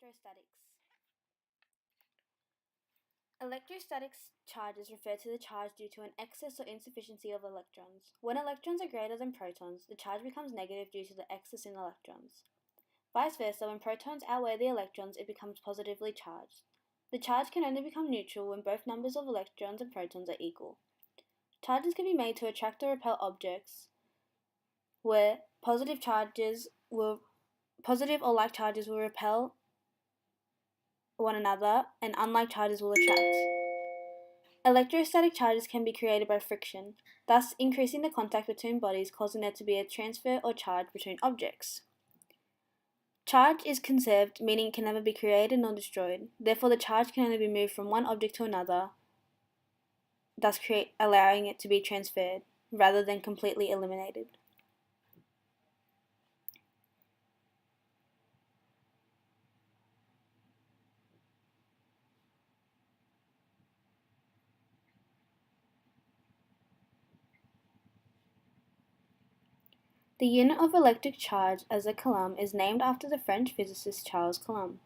Electrostatics. Electrostatics charges refer to the charge due to an excess or insufficiency of electrons. When electrons are greater than protons, the charge becomes negative due to the excess in electrons. Vice versa, when protons outweigh the electrons, it becomes positively charged. The charge can only become neutral when both numbers of electrons and protons are equal. Charges can be made to attract or repel objects, where positive or like charges will repel one another, and unlike charges will attract. Electrostatic charges can be created by friction, thus increasing the contact between bodies, causing there to be a transfer or charge between objects. Charge is conserved, meaning it can never be created nor destroyed. Therefore, the charge can only be moved from one object to another, thus allowing it to be transferred, rather than completely eliminated. The unit of electric charge as a coulomb is named after the French physicist Charles Coulomb,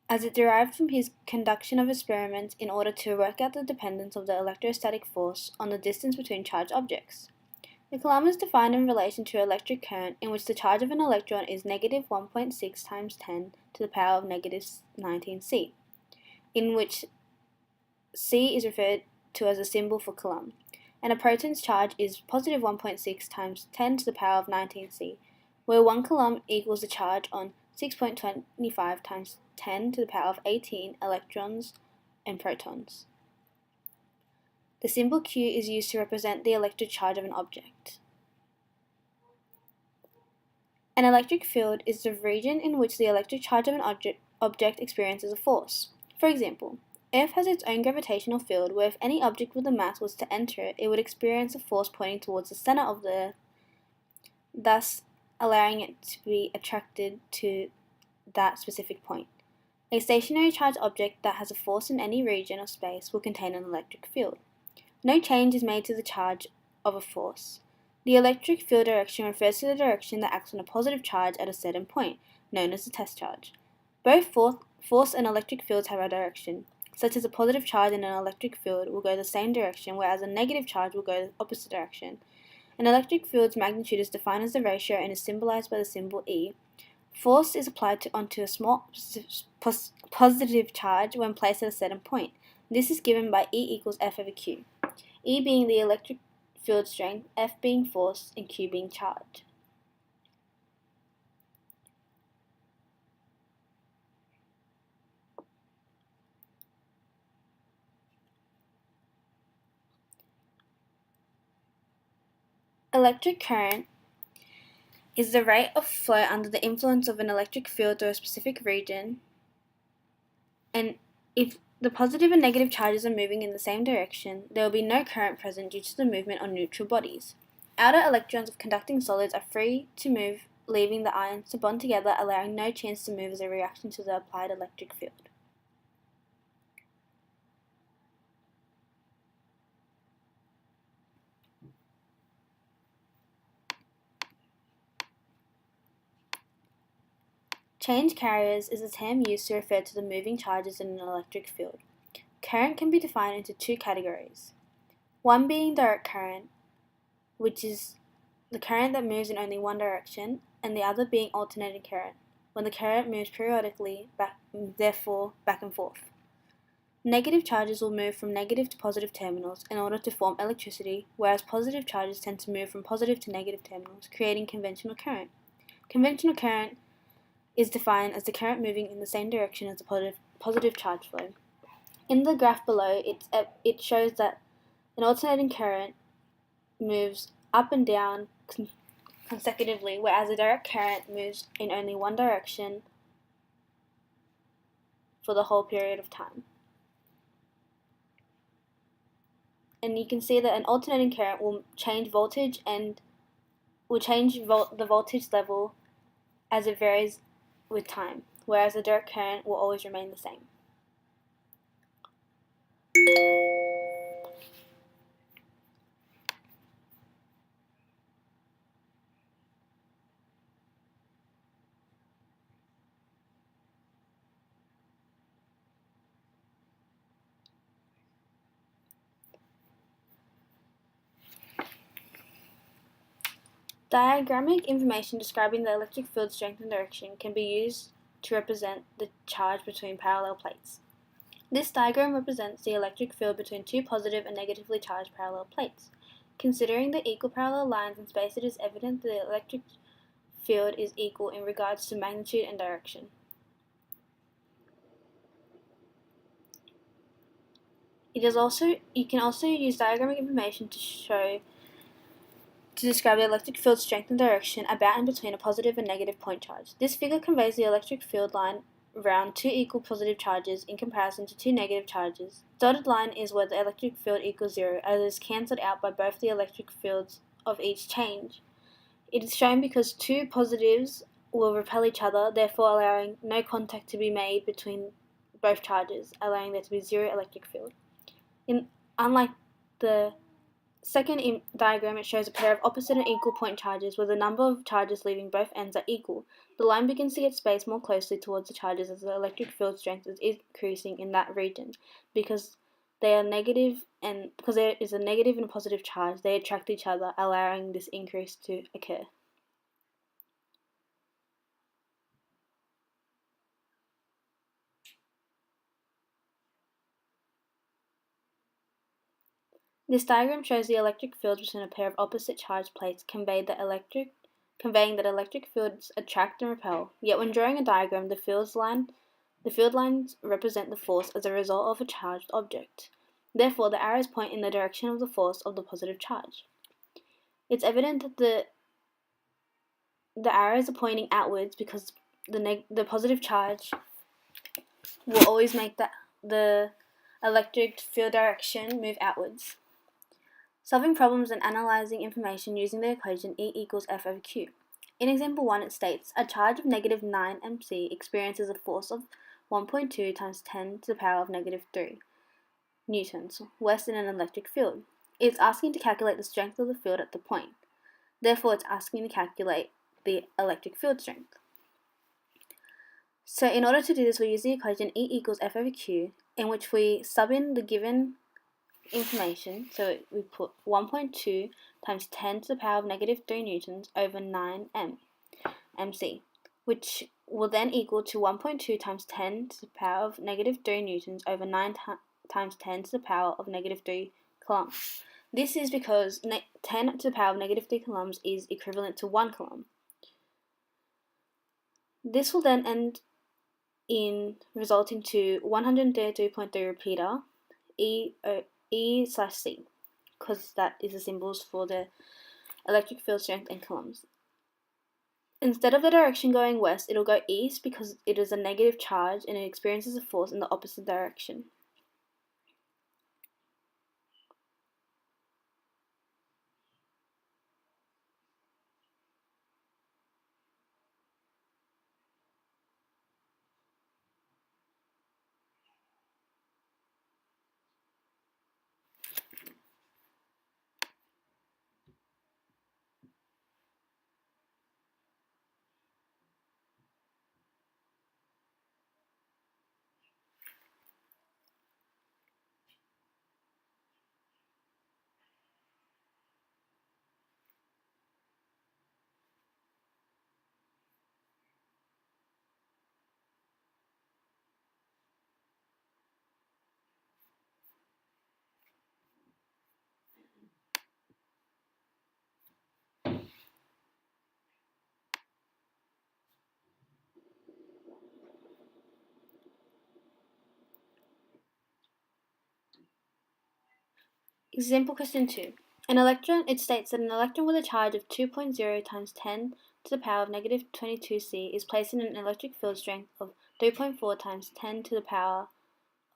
as it derived from his conduction of experiments in order to work out the dependence of the electrostatic force on the distance between charged objects. The coulomb is defined in relation to electric current, in which the charge of an electron is negative 1.6 times 10 to the power of negative 19 C, in which C is referred to as a symbol for coulomb, and a proton's charge is positive 1.6 times 10 to the power of 19 C, where 1 coulomb equals the charge on 6.25 times 10 to the power of 18 electrons and protons. The symbol Q is used to represent the electric charge of an object. An electric field is the region in which the electric charge of an object experiences a force. For example, Earth has its own gravitational field where if any object with a mass was to enter it, it would experience a force pointing towards the center of the Earth, thus allowing it to be attracted to that specific point. A stationary charged object that has a force in any region of space will contain an electric field. No change is made to the charge of a force. The electric field direction refers to the direction that acts on a positive charge at a certain point, known as the test charge. Both force and electric fields have a direction, such as a positive charge in an electric field will go the same direction, whereas a negative charge will go the opposite direction. An electric field's magnitude is defined as the ratio and is symbolized by the symbol E. Force is applied onto a small positive charge when placed at a certain point. This is given by E equals F over Q. E being the electric field strength, F being force, and Q being charge. Electric current is the rate of flow under the influence of an electric field through a specific region, and if the positive and negative charges are moving in the same direction, there will be no current present due to the movement on neutral bodies. Outer electrons of conducting solids are free to move, leaving the ions to bond together, allowing no chance to move as a reaction to the applied electric field. Change carriers is a term used to refer to the moving charges in an electric field. Current can be defined into two categories. One being direct current, which is the current that moves in only one direction, and the other being alternating current, when the current moves periodically, therefore back and forth. Negative charges will move from negative to positive terminals in order to form electricity, whereas positive charges tend to move from positive to negative terminals, creating conventional current. Conventional current is defined as the current moving in the same direction as the positive charge flow. In the graph below, it shows that an alternating current moves up and down consecutively, whereas a direct current moves in only one direction for the whole period of time. And you can see that an alternating current will change voltage and will change the voltage level as it varies with time, whereas a direct current will always remain the same. Diagrammic information describing the electric field strength and direction can be used to represent the charge between parallel plates. This diagram represents the electric field between two positive and negatively charged parallel plates. Considering the equal parallel lines in space, it is evident that the electric field is equal in regards to magnitude and direction. You can also use diagrammic information to describe the electric field strength and direction about and between a positive and negative point charge. This figure conveys the electric field line around two equal positive charges in comparison to two negative charges. Dotted line is where the electric field equals 0, as it is cancelled out by both the electric fields of each change. It is shown because two positives will repel each other, therefore allowing no contact to be made between both charges, allowing there to be 0 electric field. Unlike the second diagram, it shows a pair of opposite and equal point charges where the number of charges leaving both ends are equal. The line begins to get spaced more closely towards the charges as the electric field strength is increasing in that region. Because there is a negative and a positive charge, they attract each other, allowing this increase to occur. This diagram shows the electric field between a pair of opposite charged plates, conveying that electric fields attract and repel. Yet when drawing a diagram, the field lines represent the force as a result of a charged object. Therefore, the arrows point in the direction of the force of the positive charge. It's evident that the arrows are pointing outwards because the positive charge will always make the electric field direction move outwards. Solving problems and analyzing information using the equation E equals F over Q. In example 1, it states, a charge of negative 9 mc experiences a force of 1.2 times 10 to the power of negative 3 newtons, west in an electric field. It's asking to calculate the strength of the field at the point. Therefore, it's asking to calculate the electric field strength. So in order to do this, we use the equation E equals F over Q, in which we sub in the given information, so we put 1.2 times 10 to the power of negative 3 newtons over 9 mc, which will then equal to 1.2 times 10 to the power of negative 3 newtons over 9 times 10 to the power of negative 3 coulombs. This is because 10 to the power of negative 3 coulombs is equivalent to 1 coulomb. This will then end in resulting to 132.3 repeater E/C, because that is the symbols for the electric field strength in coulombs. Instead of the direction going west, it'll go east because it is a negative charge and it experiences a force in the opposite direction. Example question 2. It states that an electron with a charge of 2.0 times 10 to the power of negative 22 C is placed in an electric field strength of 3.4 times 10 to the power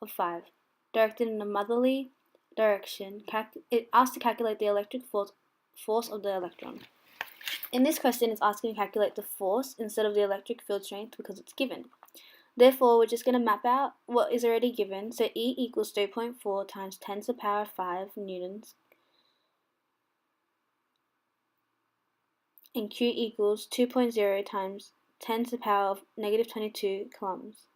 of 5, directed in a motherly direction. It asks to calculate the electric force of the electron. In this question, it's asking to calculate the force instead of the electric field strength because it's given. Therefore, we're just going to map out what is already given. So E equals 3.4 times 10 to the power of 5 newtons. And Q equals 2.0 times 10 to the power of negative 22 coulombs.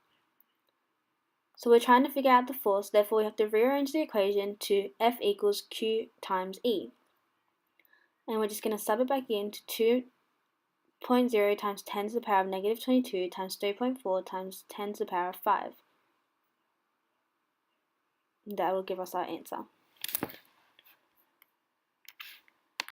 So we're trying to figure out the force, therefore we have to rearrange the equation to F equals Q times E. And we're just going to sub it back into 2.0 times 10 to the power of negative 22 times 3.4 times 10 to the power of 5. That will give us our answer.